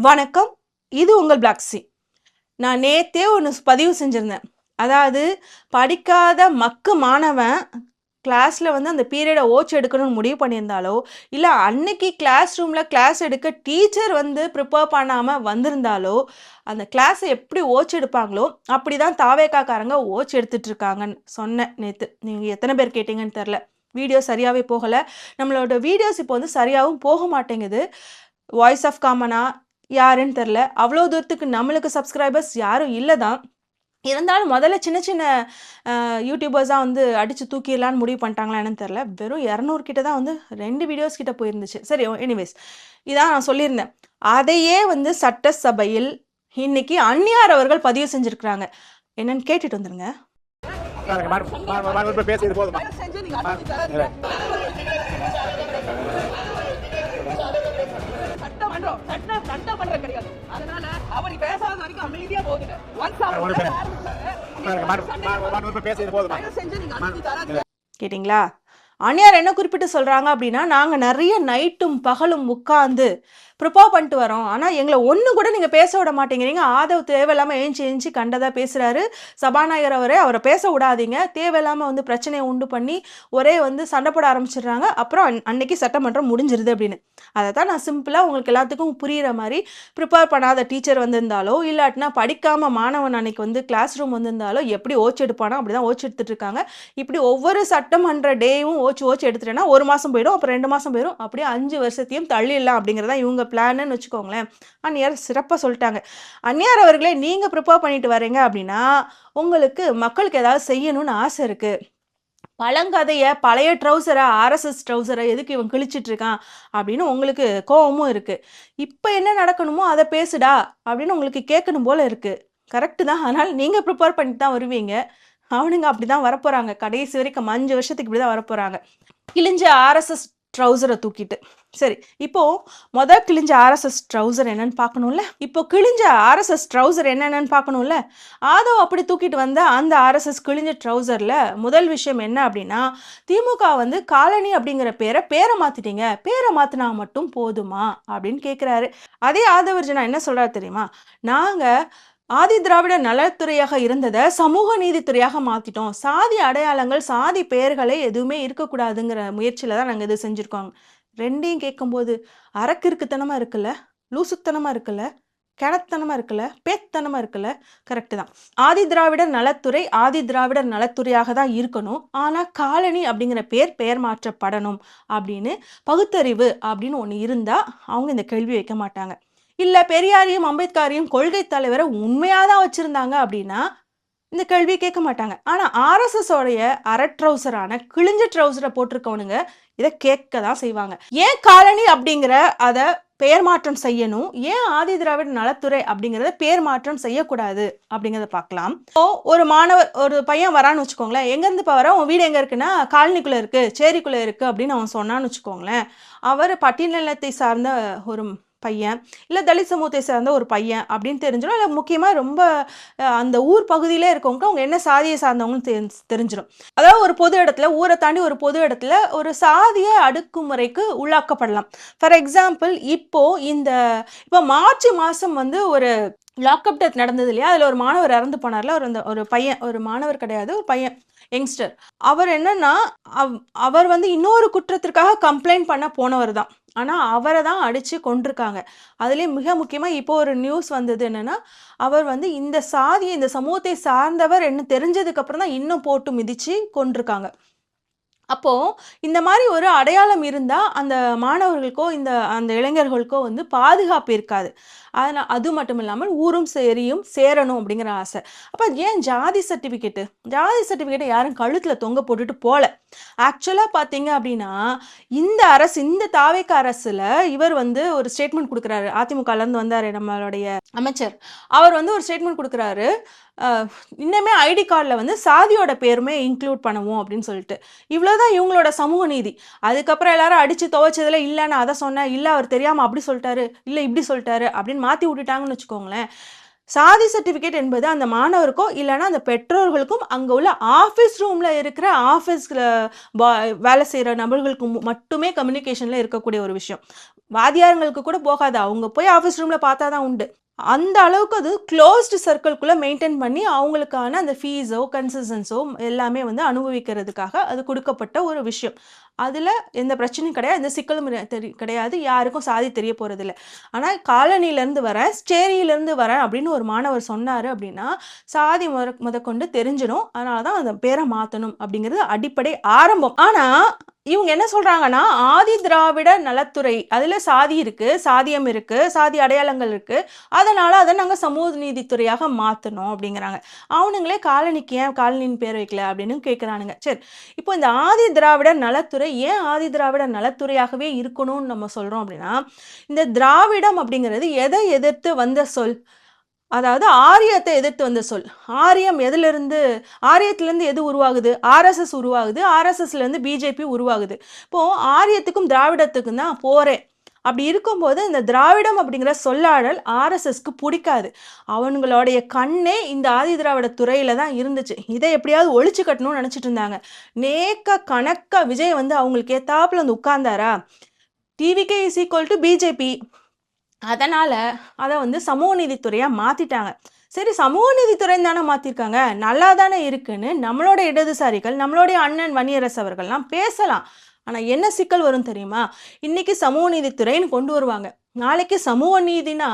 வணக்கம். இது உங்கள் பிளாக்ஸி. நான் நேத்தே ஒன்று பதிவு செஞ்சிருந்தேன். அதாவது படிக்காத மக்கு மாணவன் கிளாஸில் வந்து அந்த பீரியடை ஓச்சு எடுக்கணும்னு முடிவு பண்ணியிருந்தாலோ, இல்லை அன்னைக்கு கிளாஸ் ரூமில் கிளாஸ் எடுக்க டீச்சர் வந்து ப்ரிப்பேர் பண்ணாமல் வந்திருந்தாலோ, அந்த கிளாஸை எப்படி ஓச்சு எடுப்பாங்களோ அப்படி தான் தாவேக்காக்காரங்க ஓச்சு எடுத்துட்டு இருக்காங்கன்னு சொன்னேன் நேற்று. நீங்கள் எத்தனை பேர் கேட்டீங்கன்னு தெரில. வீடியோ சரியாகவே போகலை. நம்மளோட வீடியோஸ் இப்போ வந்து சரியாகவும் போக மாட்டேங்குது. வாய்ஸ் ஆஃப் காமனா யாருன்னு தெரில. அவ்வளோ தூரத்துக்கு நம்மளுக்கு சப்ஸ்கிரைபர்ஸ் யாரும் இல்லை தான். இருந்தாலும் முதல்ல சின்ன சின்ன யூடியூபர்ஸாக வந்து அடித்து தூக்கிடலான்னு முடிவு பண்ணிட்டாங்களா என்னன்னு தெரில. வெறும் 200 கிட்ட தான் வந்து 2 வீடியோஸ் கிட்ட போயிருந்துச்சு. சரி, எனிவேஸ் இதான் நான் சொல்லியிருந்தேன். அதையே வந்து சட்டசபையில் இன்னைக்கு அந்நியார் அவர்கள் பதிவு செஞ்சுருக்கிறாங்க. என்னன்னு கேட்டுட்டு வந்துருங்க. கேட்டிங்களா? அந்நியார் என்ன குறிப்பிட்டு சொல்றாங்க அப்படின்னா, நாங்க நிறைய நைட்டும் பகலும் உட்கார்ந்து ப்ரிப்பேர் பண்ணிட்டு வரோம். ஆனால் எங்களை ஒன்று கூட நீங்கள் பேச விட மாட்டேங்கிறீங்க. ஆதவ் தேவையில்லாமல் ஏஞ்சி கண்டதாக பேசுகிறாரு. சபாநாயகர் அவரை பேச விடாதீங்க. தேவையில்லாமல் வந்து பிரச்சனையை உண்டு பண்ணி ஒரே வந்து சண்டை போட ஆரம்பிச்சிடுறாங்க. அப்புறம் அன்னைக்கு சட்டமன்றம் முடிஞ்சிருது அப்படின்னு. அதை தான் நான் சிம்பிளாக உங்களுக்கு எல்லாத்துக்கும் புரிகிற மாதிரி, ப்ரிப்பேர் பண்ணாத டீச்சர் வந்திருந்தாலோ இல்லாட்டினா படிக்காமல் மாணவன் அன்னைக்கு வந்து கிளாஸ் ரூம் வந்திருந்தாலோ எப்படி ஓச்சு எடுப்பானோ அப்படி தான் ஓச்சு எடுத்துட்டு இருக்காங்க. இப்படி ஒவ்வொரு சட்டமன்ற டேயும் ஓச்சு எடுத்துட்டேன்னா 1 மாதம் போயிடும், அப்புறம் 2 மாதம் போயிடும், அப்படியே 5 வருஷத்தையும் தள்ளிடலாம் அப்படிங்கிறதா இவங்க பிளான்னு வச்சுக்கோங்களேன். அந்நியார் சிறப்பாக சொல்லிட்டாங்க. அந்நியார் அவர்களே, நீங்கள் ப்ரிப்பேர் பண்ணிட்டு வரீங்க அப்படின்னா உங்களுக்கு மக்களுக்கு ஏதாவது செய்யணும்னு ஆசை இருக்குது. பழங்கதையை பழைய ட்ரௌசரை ஆர்எஸ்எஸ் ட்ரௌசரை எதுக்கு இவன் கிழிச்சிட்டு இருக்கான் அப்படின்னு உங்களுக்கு கோபமும் இருக்குது. இப்போ என்ன நடக்கணுமோ அதை பேசுடா அப்படின்னு உங்களுக்கு கேட்கணும் போல இருக்குது. கரெக்டு தான். ஆனால் நீங்கள் ப்ரிப்பேர் பண்ணிட்டு தான் வருவீங்க. அவனுங்க அப்படி தான் வரப்போகிறாங்க. கடைசி வரைக்கும் 5 வருஷத்துக்கு இப்படி தான் வரப்போகிறாங்க. கிழிஞ்ச ஆர்எஸ்எஸ் ட்ரௌசரை தூக்கிட்டு. சரி, இப்போ கிழிஞ்ச ஆர்எஸ்எஸ் ட்ரௌசர் என்னன்னு பார்க்கணும்ல. இப்போ கிழிஞ்ச ஆர்எஸ்எஸ் ட்ரௌசர் என்னென்னு பார்க்கணும்ல. ஆதவ் அப்படி தூக்கிட்டு வந்த அந்த ஆர்எஸ்எஸ் கிழிஞ்ச ட்ரௌசரில் முதல் விஷயம் என்ன அப்படின்னா, திமுக வந்து காலனி அப்படிங்கிற பேரை மாற்றிட்டீங்க, பேரை மாற்றினா மட்டும் போதுமா அப்படின்னு கேட்குறாரு. அதே ஆதவர்ஜனா என்ன சொல்கிறாரு தெரியுமா? நாங்கள் ஆதி திராவிட நலத்துறையாக இருந்ததை சமூக நீதித்துறையாக மாற்றிட்டோம். சாதி அடையாளங்கள் சாதி பெயர்களை எதுவுமே இருக்கக்கூடாதுங்கிற முயற்சியில் தான் நாங்கள் இது செஞ்சுருக்கோங்க. ரெண்டையும் கேட்கும்போது அரக்கிருக்குத்தனமாக இருக்குல்ல, லூசுத்தனமாக இருக்குல்ல, கிணத்தனமாக இருக்குல்ல, பேத்தனமாக இருக்குல்ல. கரெக்டு தான். ஆதி திராவிடர் நலத்துறை ஆதி திராவிடர் நலத்துறையாக தான் இருக்கணும். ஆனால் காலனி அப்படிங்கிற பெயர் மாற்றப்படணும் அப்படின்னு பகுத்தறிவு அப்படின்னு ஒன்று இருந்தால் அவங்க இந்த கேள்வி வைக்க மாட்டாங்க. இல்லை பெரியாரையும் அம்பேத்கரையும் கொள்கை தலைவரை உண்மையாக தான் வச்சுருந்தாங்க அப்படின்னா இந்த கேள்வியை கேட்க மாட்டாங்க. ஆனால் ஆர்எஸ்எஸோடைய ட்ரௌசரான கிழிஞ்ச ட்ரௌசரை போட்டிருக்கவனுங்க இதை கேட்க தான் செய்வாங்க. ஏன் காலனி அப்படிங்கிற அதை பெயர் மாற்றம் செய்யணும், ஏன் ஆதி திராவிட நலத்துறை அப்படிங்கிறத பெயர் மாற்றம் செய்யக்கூடாது அப்படிங்கிறத பார்க்கலாம். ஒரு பையன் வரான்னு வச்சுக்கோங்களேன். எங்கேருந்து இப்போ வர, உன் வீடு எங்கே இருக்குன்னா காலனிக்குள்ளே இருக்குது, சேரிக்குள்ளே இருக்குது அப்படின்னு அவன் சொன்னான்னு வச்சுக்கோங்களேன். அவர் பட்டியலத்தை சார்ந்த ஒரு பையன், இல்லை தலித் சமூகத்தை சார்ந்த ஒரு பையன் அப்படின்னு தெரிஞ்சிடும். இல்லை முக்கியமாக ரொம்ப அந்த ஊர் பகுதியிலே இருக்கவங்க அவங்க என்ன சாதியை சார்ந்தவங்கன்னு தெரிஞ்சிடும். அதாவது ஒரு பொது இடத்துல, ஊரை தாண்டி ஒரு பொது இடத்துல ஒரு சாதிய அடக்குமுறைக்கு உள்ளாக்கப்படலாம். ஃபார் எக்ஸாம்பிள் இப்போ மார்ச் மாதம் வந்து ஒரு லாக்அப் டெத் நடந்தது இல்லையா? அதில் ஒரு மாணவர் இறந்து போனார்ல. ஒரு பையன், ஒரு மாணவர் கிடையாது, ஒரு பையன், யங்ஸ்டர். அவர் என்னன்னா அவர் வந்து இன்னொரு குற்றத்திற்காக கம்ப்ளைண்ட் பண்ண போனவர் தான். ஆனால் அவரை தான் அடித்து கொண்டிருக்காங்க. அதுலேயும் மிக முக்கியமாக இப்போ ஒரு நியூஸ் வந்தது என்னென்னா, அவர் வந்து இந்த சமூகத்தை சார்ந்தவர் என்ன தெரிஞ்சதுக்கப்புறம் தான் இன்னும் போட்டு மிதித்து கொண்டிருக்காங்க. அப்போது இந்த மாதிரி ஒரு அடையாளம் இருந்தால் அந்த மாணவர்களுக்கோ அந்த இளைஞர்களுக்கோ வந்து பாதுகாப்பு இருக்காது. அதனால் அது மட்டும் இல்லாமல் ஊரும் சரியும் சேரணும் அப்படிங்கிற ஆசை. அப்போ ஏன் ஜாதி சர்டிஃபிகேட்டை யாரும் கழுத்தில் தொங்க போட்டுட்டு போகல. ஆக்சுவலாக பார்த்தீங்க அப்படின்னா இந்த தாவேக்க அரசில் இவர் வந்து ஒரு ஸ்டேட்மெண்ட் கொடுக்குறாரு. அதிமுகலேருந்து வந்தார் நம்மளுடைய அமைச்சர். அவர் வந்து ஒரு ஸ்டேட்மெண்ட் கொடுக்குறாரு, இன்னுமே ஐடி கார்டில் வந்து சாதியோட பேருமே இன்க்ளூட் பண்ணுவோம் அப்படின்னு சொல்லிட்டு. இவ்வளோதான் இவங்களோட சமூக நீதி. அதுக்கப்புறம் எல்லாரும் அடித்து துவைச்சதில் இல்லை நான் அதை சொன்னேன், இல்லை அவர் தெரியாமல் அப்படி சொல்லிட்டாரு, இல்லை இப்படி சொல்லிட்டாரு அப்படின்னு மாற்றி விட்டுட்டாங்கன்னு வச்சுக்கோங்களேன். சாதி சர்டிஃபிகேட் என்பது அந்த மாணவருக்கோ இல்லைன்னா அந்த பெற்றோர்களுக்கும் அங்கே உள்ள ஆஃபீஸ் ரூமில் இருக்கிற ஆஃபீஸில் வேலை செய்கிற நபர்களுக்கு மட்டுமே கம்யூனிகேஷனில் இருக்கக்கூடிய ஒரு விஷயம். வாதியாரங்களுக்கு கூட போகாது, அவங்க போய் ஆஃபீஸ் ரூமில் பார்த்தா தான் உண்டு. அந்த அளவுக்கு அது க்ளோஸ்டு சர்க்கிள்குள்ளே மெயின்டைன் பண்ணி அவங்களுக்கான அந்த ஃபீஸோ கன்செஷன்ஸோ எல்லாமே வந்து அனுபவிக்கிறதுக்காக அது கொடுக்கப்பட்ட ஒரு விஷயம். அதில் எந்த பிரச்சனையும் கிடையாது, எந்த சிக்கலும் கிடையாது, யாருக்கும் சாதி தெரிய போகிறதில்ல. ஆனால் காலனிலேருந்து வரேன், ஸ்டேரியிலேருந்து வரேன் அப்படின்னு ஒரு மாணவர் சொன்னார் அப்படின்னா சாதி முதற்கொண்டு தெரிஞ்சிடும். அதனால தான் அந்த பேரை மாற்றணும் அப்படிங்கிறது அடிப்படை ஆரம்பம். ஆனால் இவங்க என்ன சொல்கிறாங்கன்னா, ஆதி திராவிட நலத்துறை அதில் சாதி இருக்குது, சாதியம் இருக்குது, சாதி அடையாளங்கள் இருக்குது, அதனால் அதை நாங்கள் சமூக நீதித்துறையாக மாற்றணும் அப்படிங்கிறாங்க. அவனுங்களே காலனிக்கு ஏன் காலனின்னு பேர் வைக்கல அப்படின்னு கேட்குறானுங்க. சரி, இப்போ இந்த ஆதி திராவிட நலத்துறை ஏன் ஆதி திராவிட நலத்துறையாகவே இருக்கணும்னு நம்ம சொல்கிறோம் அப்படின்னா, இந்த திராவிடம் அப்படிங்கிறது எதை எதிர்த்து வந்த சொல்? அதாவது ஆரியத்தை எதிர்த்து வந்த சொல். ஆரியம் எதிலிருந்து, ஆரியத்திலேருந்து எது உருவாகுது? ஆர்எஸ்எஸ் உருவாகுது, ஆர்எஸ்எஸ்லேருந்து பிஜேபி உருவாகுது. இப்போது ஆரியத்துக்கும் திராவிடத்துக்கும் தான் போகிறேன். அப்படி இருக்கும்போது இந்த திராவிடம் அப்படிங்கிற சொல்லாடல் ஆர்எஸ்எஸ்க்கு பிடிக்காது. அவனுங்களுடைய கண்ணே இந்த ஆதி திராவிட துறையில் தான் இருந்துச்சு. இதை எப்படியாவது ஒழிச்சு கட்டணும்னு நினச்சிட்டு இருந்தாங்க. கணக்க விஜய் வந்து அவங்களுக்கு ஏத்தாப்புல வந்து உட்கார்ந்தாரா, TVK is equal to BJP, அதனால் அதை வந்து சமூக நீதித்துறையாக மாற்றிட்டாங்க. சரி, சமூக நீதித்துறைன்னு தானே மாற்றிருக்காங்க, நல்லா தானே இருக்குன்னு நம்மளோட இடதுசாரிகள், நம்மளுடைய அண்ணன் வன்னியரசு அவர்கள்லாம் பேசலாம். ஆனால் என்ன சிக்கல் வரும் தெரியுமா? இன்னைக்கு சமூக நீதித்துறைன்னு கொண்டு வருவாங்க, நாளைக்கு சமூக நீதினா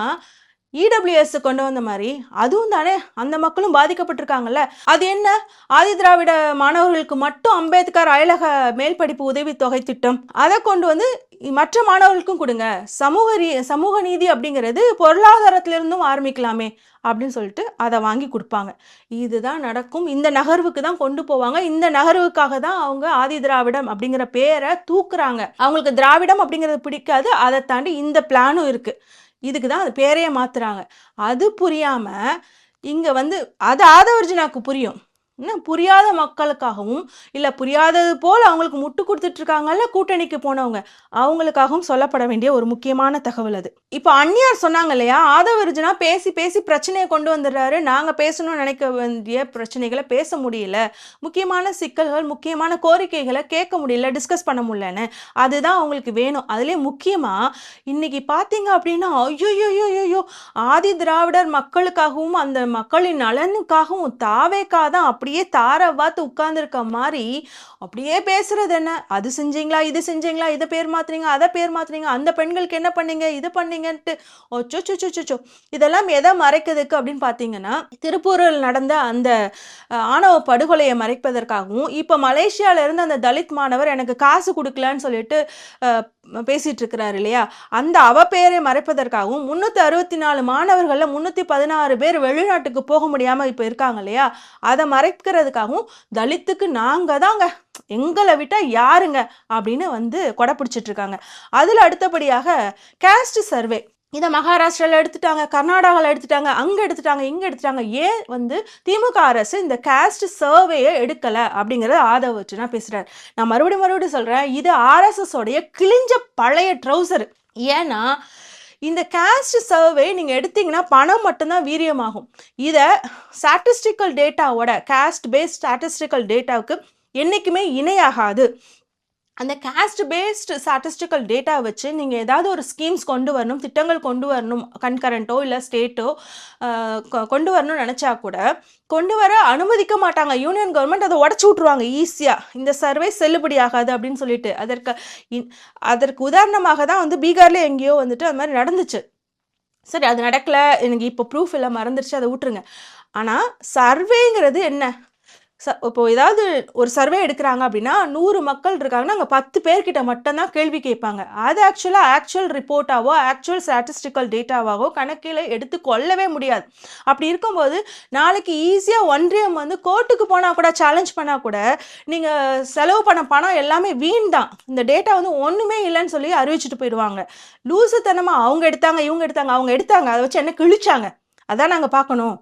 இடபிள்யூஎஸ் கொண்டு வந்த மாதிரி அதுவும் தானே அந்த மக்களும் பாதிக்கப்பட்டிருக்காங்கல்ல. அது என்ன, ஆதி திராவிட மாணவர்களுக்கு மட்டும் அம்பேத்கர் அயலக மேல் படிப்பு உதவித்தொகை திட்டம் அதை கொண்டு வந்து மற்ற மாணவர்களுக்கும் கொடுங்க. சமூக நீதி அப்படிங்கிறது பொருளாதாரத்திலிருந்தும் ஆரம்பிக்கலாமே அப்படின்னு சொல்லிட்டு அதை வாங்கி கொடுப்பாங்க. இதுதான் நடக்கும். இந்த நகர்வுக்கு தான் கொண்டு போவாங்க. இந்த நகர்வுக்காக தான் அவங்க ஆதி திராவிடம் அப்படிங்கிற பேரை தூக்குறாங்க. அவங்களுக்கு திராவிடம் அப்படிங்கிறது பிடிக்காது, அதை தாண்டி இந்த பிளானும் இருக்கு. இதுக்கு தான் அது பேரையே மாத்துறாங்க. அது புரியாம இங்க வந்து அது ஆதவர்ஜினாக்கு புரியும், என்ன புரியாத மக்களுக்காகவும் இல்லை புரியாதது போல் அவங்களுக்கு முட்டு கொடுத்துட்டு இருக்காங்கல்ல கூட்டணிக்கு போனவங்க, அவங்களுக்காகவும் சொல்லப்பட வேண்டிய ஒரு முக்கியமான தகவல் அது. இப்போ அந்நியார் சொன்னாங்க இல்லையா, ஆதவர்ஜினா பேசி பேசி பிரச்சனையை கொண்டு வந்துடுறாரு, நாங்கள் பேசணும்னு நினைக்க வேண்டிய பிரச்சனைகளை பேச முடியல, முக்கியமான சிக்கல்கள் முக்கியமான கோரிக்கைகளை கேட்க முடியல, டிஸ்கஸ் பண்ண முடியலன்னு. அதுதான் அவங்களுக்கு வேணும். அதுலேயே முக்கியமாக இன்னைக்கு பார்த்தீங்க அப்படின்னா ஐயோ ஆதி திராவிடர் மக்களுக்காகவும் அந்த மக்களின் நலனுக்காகவும் தாவேக்காதான் அப்படியே தாரை பார்த்து உட்கார்ந்துருக்க மாதிரி அப்படியே பேசுறது. என்ன அது செஞ்சீங்களா, இது செஞ்சீங்களா, இதை பேர் மாத்துறீங்க, அதை பேர் மாத்துறீங்க, அந்த பெண்களுக்கு என்ன பண்ணீங்க, இது பண்ணீங்கன்ட்டு ஒச்சோ. இதெல்லாம் எதை மறைக்கிறதுக்கு அப்படின்னு பார்த்தீங்கன்னா, திருப்பூரில் நடந்த அந்த ஆணவ படுகொலையை மறைப்பதற்காகவும், இப்போ மலேசியால இருந்து அந்த தலித் மாணவர் எனக்கு காசு கொடுக்கலன்னு சொல்லிட்டு பேசிட்டு இருக்கிறாரு இல்லையா, அந்த அவ பேரை மறைப்பதற்காகவும் 364 மாணவர்கள்ல 316 பேர் வெளிநாட்டுக்கு போக முடியாம இப்ப இருக்காங்க இல்லையா, அதை மறைக்கிறதுக்காகவும் தலித்துக்கு நாங்க தாங்க, எங்களை விட்டா யாருங்க அப்படின்னு வந்து கொடை பிடிச்சிட்டு இருக்காங்க. அதுல அடுத்தபடியாக கேஸ்ட் சர்வே, இதை மகாராஷ்டிராவில் எடுத்துட்டாங்க, கர்நாடகாவில் எடுத்துட்டாங்க, அங்கே எடுத்துட்டாங்க, இங்கே எடுத்துட்டாங்க. ஏன் வந்து திமுக அரசு இந்த கேஸ்ட் சர்வேயை எடுக்கலை அப்படிங்கிறத ஆதவர்ஜினா பேசுகிறார். நான் மறுபடியும் சொல்கிறேன், இது ஆர்எஸ்எஸோடைய கிழிஞ்ச பழைய ட்ரௌசர். ஏன்னா இந்த கேஸ்ட் சர்வே நீங்கள் எடுத்தீங்கன்னா பணம் மட்டும்தான் வீரியமாகும். இதை ஸ்டாட்டிஸ்டிக்கல் டேட்டாவோட, கேஸ்ட் பேஸ்ட் ஸ்டாட்டிஸ்டிக்கல் டேட்டாவுக்கு என்றைக்குமே இணையாகாது. அந்த கேஸ்ட் பேஸ்டு ஸ்டாட்டிஸ்டிக்கல் டேட்டா வச்சு நீங்கள் ஏதாவது ஒரு ஸ்கீம்ஸ் கொண்டு வரணும், திட்டங்கள் கொண்டு வரணும், கன்கரண்ட்டோ இல்லை ஸ்டேட்டோ கொண்டு வரணும்னு நினச்சா கூட கொண்டு வர அனுமதிக்க மாட்டாங்க. யூனியன் கவர்மெண்ட் அதை உடச்சி விட்ருவாங்க ஈஸியாக, இந்த சர்வே செல்லுபடி ஆகாது அப்படின்னு சொல்லிட்டு. அதற்கு உதாரணமாக தான் வந்து பீகார்ல எங்கேயோ வந்துட்டு அது மாதிரி நடந்துச்சு. சரி, அது நடக்கலை, எனக்கு இப்போ ப்ரூஃப் எல்லாம் மறந்துடுச்சு, அதை விட்டுருங்க. ஆனால் சர்வேங்கிறது என்ன, இப்போ ஏதாவது ஒரு சர்வே எடுக்கிறாங்க அப்படின்னா 100 மக்கள் இருக்காங்கன்னா அங்கே 10 பேர்கிட்ட மட்டும்தான் கேள்வி கேட்பாங்க. அது ஆக்சுவல் ரிப்போர்ட்டாவோ ஆக்சுவல் ஸ்டாட்டிஸ்டிக்கல் டேட்டாவாகவோ கணக்கில் எடுத்து கொள்ளவே முடியாது. அப்படி இருக்கும்போது நாளைக்கு ஈஸியாக ஒன்றியம் வந்து கோர்ட்டுக்கு போனால் கூட, சேலஞ்ச் பண்ணால் கூட, நீங்கள் செலவு பண்ண பணம் எல்லாமே வீண் தான், இந்த டேட்டா வந்து ஒன்றுமே இல்லைன்னு சொல்லி அறிவிச்சுட்டு போயிடுவாங்க. லூசுத்தனமாக அவங்க எடுத்தாங்க, அதை வச்சு என்ன கிழிச்சாங்க, அதான் நாங்கள் பார்க்கணும்.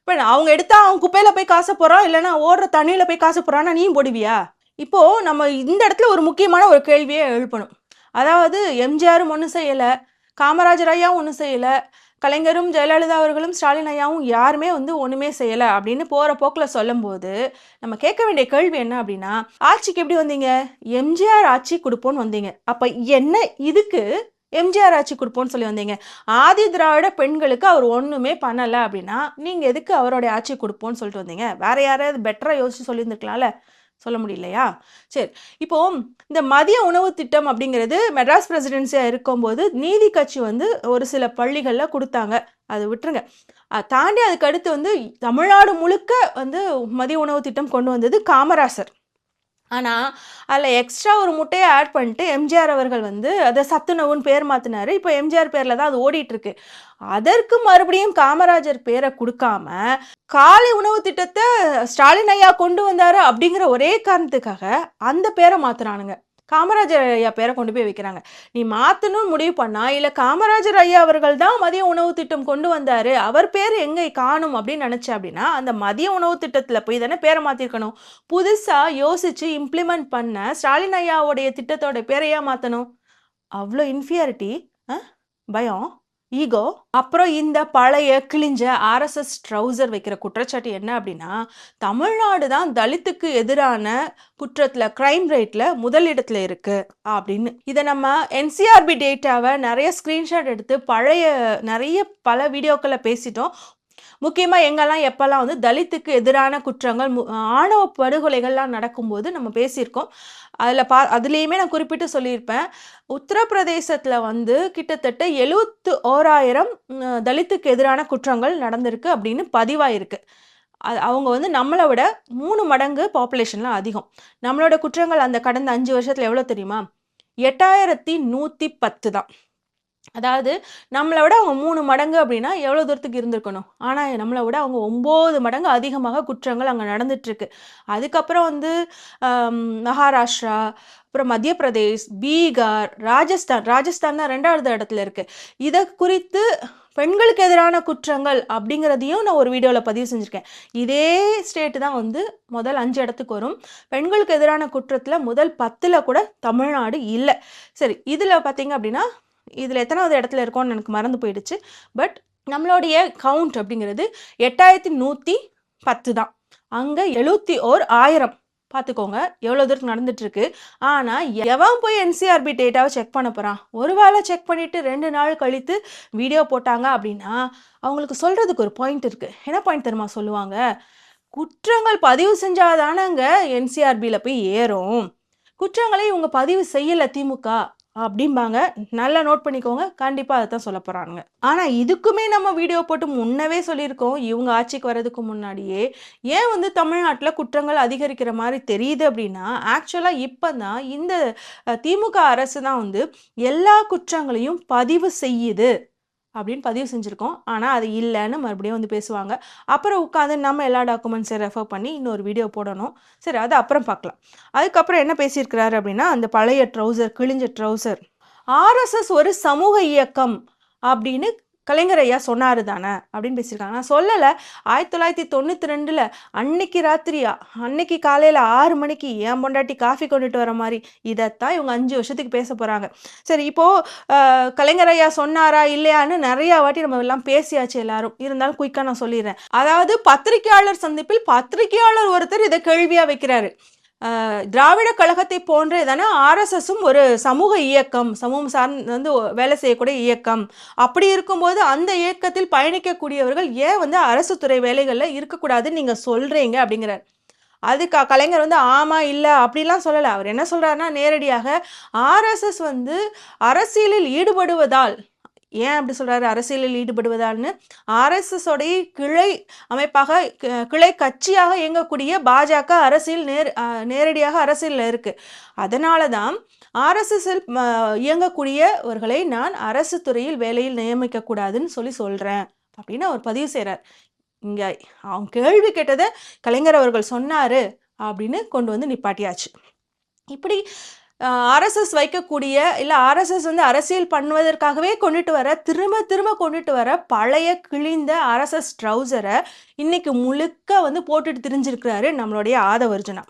இப்போ அவங்க எடுத்தா அவங்க குப்பையில் போய் காசை போகிறான், இல்லைன்னா ஓடுற தண்ணியில் போய் காசை போகிறான்னா நீயும் போடுவியா? இப்போது நம்ம இந்த இடத்துல ஒரு முக்கியமான ஒரு கேள்வியை எழுப்பணும். அதாவது எம்ஜிஆரும் ஒன்றும் செய்யலை, காமராஜர் ஐயாவும் ஒன்றும் செய்யலை, கலைஞரும் ஜெயலலிதா அவர்களும் ஸ்டாலின் ஐயாவும் யாருமே வந்து ஒண்ணுமே செய்யல அப்படின்னு போற போக்குல சொல்லும்போது நம்ம கேட்க வேண்டிய கேள்வி என்ன அப்படின்னா, ஆட்சிக்கு எப்படி வந்தீங்க? எம்ஜிஆர் ஆட்சி கொடுப்போன்னு வந்தீங்க. அப்ப என்ன இதுக்கு எம்ஜிஆர் ஆட்சி கொடுப்போன்னு சொல்லி வந்தீங்க? ஆதி திராவிட பெண்களுக்கு அவர் ஒண்ணுமே பண்ணல அப்படின்னா நீங்க எதுக்கு அவருடைய ஆட்சி கொடுப்போன்னு சொல்லிட்டு வந்தீங்க? வேற யாராவது பெட்டரா யோசிச்சு சொல்லியிருந்துருக்கலாம்ல, சொல்ல முடியலையா? சரி, இப்போ இந்த மதிய உணவு திட்டம் அப்படிங்கிறது மெட்ராஸ் பிரசிடென்சியா இருக்கும்போது நீதி கட்சி வந்து ஒரு சில பள்ளிகள்ல கொடுத்தாங்க, அது விட்டுருங்க. தாண்டி அதுக்கு அடுத்து வந்து தமிழ்நாடு முழுக்க வந்து மதிய உணவு திட்டம் கொண்டு வந்தது காமராசர். ஆனால் அதில் எக்ஸ்ட்ரா ஒரு முட்டையை ஆட் பண்ணிட்டு எம்ஜிஆர் அவர்கள் வந்து அதை சத்துணவுன்னு பேர் மாற்றினாரு. இப்போ எம்ஜிஆர் பேரில் தான் அது ஓடிட்டுருக்கு. அதற்கு மறுபடியும் காமராஜர் பேரை கொடுக்காம காலை உணவு திட்டத்தை ஸ்டாலின் ஐயா கொண்டு வந்தாரு அப்படிங்கிற ஒரே காரணத்துக்காக அந்த பேரை மாத்துறானுங்க. காமராஜர் ஐயா பேரை கொண்டு போய் வைக்கிறாங்க. நீ மாற்றணும்னு முடிவு பண்ணா இல்லை காமராஜர் ஐயா அவர்கள் தான் மதிய உணவு திட்டம் கொண்டு வந்தாரு, அவர் பேர் எங்கே காணும் அப்படின்னு நினச்ச அப்படின்னா அந்த மதிய உணவு திட்டத்தில் போய் தானே பேரை மாற்றிருக்கணும். புதுசாக யோசித்து இம்ப்ளிமெண்ட் பண்ண ஸ்டாலின் ஐயாவுடைய திட்டத்தோட பேரையா மாற்றணும்? அவ்வளோ இன்ஃபியாரிட்டி, பயம், ஈகோ. அப்புறம் இந்த பழைய கிழிஞ்ச ஆர்எஸ்எஸ் ட்ரௌசர் வைக்கிற குற்றச்சாட்டு என்ன அப்படின்னா, தமிழ்நாடு தான் தலித்துக்கு எதிரான குற்றத்தில் கிரைம் ரேட்டில் முதலிடத்தில் இருக்கு அப்படின்னு. இதை நம்ம என்சிஆர்பி டேட்டாவை நிறைய ஸ்க்ரீன்ஷாட் எடுத்து நிறைய பல வீடியோக்களை பேசிட்டோம். முக்கியமாக எங்கெல்லாம் எப்போல்லாம் வந்து தலித்துக்கு எதிரான குற்றங்கள் ஆணவ படுகொலைகள்லாம் நடக்கும்போது நம்ம பேசியிருக்கோம். அதுலேயுமே நான் குறிப்பிட்டு சொல்லியிருப்பேன், உத்தரப்பிரதேசத்தில் வந்து கிட்டத்தட்ட 71,000 தலித்துக்கு எதிரான குற்றங்கள் நடந்திருக்கு அப்படின்னு பதிவாயிருக்கு. அவங்க வந்து நம்மளை விட 3 மடங்கு பாப்புலேஷன்லாம் அதிகம். நம்மளோட குற்றங்கள் அந்த கடந்த 5 வருஷத்தில் எவ்வளோ தெரியுமா? 8110 தான். அதாவது நம்மளை விட அவங்க 3 மடங்கு அப்படின்னா எவ்வளோ தூரத்துக்கு இருந்திருக்கணும். ஆனால் நம்மளை விட அவங்க 9 மடங்கு அதிகமாக குற்றங்கள் அங்கே நடந்துட்டுருக்கு. அதுக்கப்புறம் வந்து மகாராஷ்டிரா, அப்புறம் மத்திய பிரதேஷ், பீகார், ராஜஸ்தான் தான் 2வது இடத்துல இருக்குது. இதை குறித்து பெண்களுக்கு எதிரான குற்றங்கள் அப்படிங்கிறதையும் நான் ஒரு வீடியோவில் பதிவு செஞ்சுருக்கேன். இதே ஸ்டேட்டு தான் வந்து முதல் 5 இடத்துக்கு வரும். பெண்களுக்கு எதிரான குற்றத்தில் முதல் 10ல் கூட தமிழ்நாடு இல்லை. சரி, இதில் பார்த்தீங்க அப்படின்னா இதில் எத்தனாவது இடத்துல இருக்கோன்னு எனக்கு மறந்து போயிடுச்சு. பட் நம்மளுடைய கவுண்ட் அப்படிங்கிறது 8110 தான். அங்கே 71,000 பார்த்துக்கோங்க எவ்வளோ தூரத்துக்கு நடந்துட்டுருக்கு. ஆனால் எவன் போய் என்சிஆர்பி டேட்டாவை செக் பண்ண போகிறான்? ஒரு வேளை செக் பண்ணிவிட்டு 2 நாள் கழித்து வீடியோ போட்டாங்க அப்படின்னா அவங்களுக்கு சொல்கிறதுக்கு ஒரு பாயிண்ட் இருக்குது. என்ன பாயிண்ட் தெரியுமா சொல்லுவாங்க? குற்றங்கள் பதிவு செஞ்சாதானங்க என்சிஆர்பியில் போய் ஏறும், குற்றங்களை இவங்க பதிவு செய்யலை திமுக அப்படிம்பாங்க. நல்லா நோட் பண்ணிக்கோங்க, கண்டிப்பாக அதை தான் சொல்ல போகிறாங்க. ஆனால் இதுக்குமே நம்ம வீடியோ போட்டு முன்னவே சொல்லியிருக்கோம், இவங்க ஆட்சிக்கு வர்றதுக்கு முன்னாடியே ஏன் வந்து தமிழ்நாட்டில் குற்றங்கள் அதிகரிக்கிற மாதிரி தெரியுது அப்படின்னா, ஆக்சுவலாக இப்போ தான் இந்த திமுக அரசு தான் வந்து எல்லா குற்றங்களையும் பதிவு செய்யுது அப்படின்னு பதிவு செஞ்சுருக்கோம். ஆனால் அது இல்லைன்னு மறுபடியும் வந்து பேசுவாங்க. அப்புறம் உட்காந்து நம்ம எல்லா டாக்குமெண்ட்ஸை ரெஃபர் பண்ணி இன்னொரு வீடியோ போடணும். சரி, அது அப்புறம் பார்க்கலாம். அதுக்கப்புறம் என்ன பேசியிருக்கிறாரு அப்படின்னா, அந்த பழைய ட்ரௌசர், கிழிஞ்ச ட்ரௌசர், ஆர்எஸ்எஸ் ஒரு சமூக இயக்கம் அப்படின்னு கலைஞர் ஐயா சொன்னார் தானே அப்படின்னு பேசியிருக்காங்க. நான் சொல்லலை, 1992 அன்னைக்கு காலையில் 6 மணிக்கு என் பொண்டாட்டி காஃபி கொண்டுட்டு வர மாதிரி இதைத்தான் இவங்க 5 வருஷத்துக்கு பேச போகிறாங்க. சரி, இப்போது கலைஞர் ஐயா சொன்னாரா இல்லையான்னு நிறையா வாட்டி நம்ம எல்லாம் பேசியாச்சு எல்லாரும். இருந்தாலும் குயிக்காக நான் சொல்லிடுறேன். அதாவது பத்திரிகையாளர் சந்திப்பில் பத்திரிகையாளர் ஒருத்தர் இதை கேள்வியாக வைக்கிறாரு. திராவிட கழகத்தை போன்றே தானே ஆர்எஸ்எஸும் ஒரு சமூக இயக்கம், சமூகம் சார்ந்து வந்து வேலை செய்யக்கூடிய இயக்கம். அப்படி இருக்கும்போது அந்த இயக்கத்தில் பயணிக்கக்கூடியவர்கள் ஏன் வந்து அரசு துறை வேலைகளில் இருக்கக்கூடாதுன்னு நீங்கள் சொல்கிறீங்க அப்படிங்கிறார். அதுக்கு கலைஞர் வந்து ஆமாம் இல்லை அப்படிலாம் சொல்லலை. அவர் என்ன சொல்கிறாருன்னா, நேரடியாக ஆர்எஸ்எஸ் வந்து அரசியலில் ஈடுபடுவதால், ஏன் அப்படி சொல்கிறாரு அரசியலில் ஈடுபடுவதால்னு, ஆர்எஸ்எஸோடைய கிளை அமைப்பாக கிளை கட்சியாக இயங்கக்கூடிய பாஜக அரசியல் நேரடியாக அரசியலில் இருக்குது. அதனால தான் ஆர்எஸ்எஸ்ஸில் இயங்கக்கூடியவர்களை நான் அரசு துறையில் வேலையில் நியமிக்கக்கூடாதுன்னு சொல்கிறேன் அப்படின்னு அவர் பதிவு செய்கிறார். இங்கே அவங்க கேள்வி கேட்டதை கலைஞர் அவர்கள் சொன்னார் அப்படின்னு கொண்டு வந்து நிப்பாட்டியாச்சு. இப்படி ஆர்எஸ்எஸ் வைக்கக்கூடிய இல்லை ஆர்எஸ்எஸ் வந்து அரசியல் பண்ணுவதற்காகவே திரும்ப கொண்டுட்டு வர பழைய கிழிந்த ஆர்எஸ்எஸ் ட்ரௌசரை இன்னைக்கு முழுக்க வந்து போட்டுட்டு திரிஞ்சிருக்கிறாரு நம்மளுடைய ஆதவர்ஜுனா.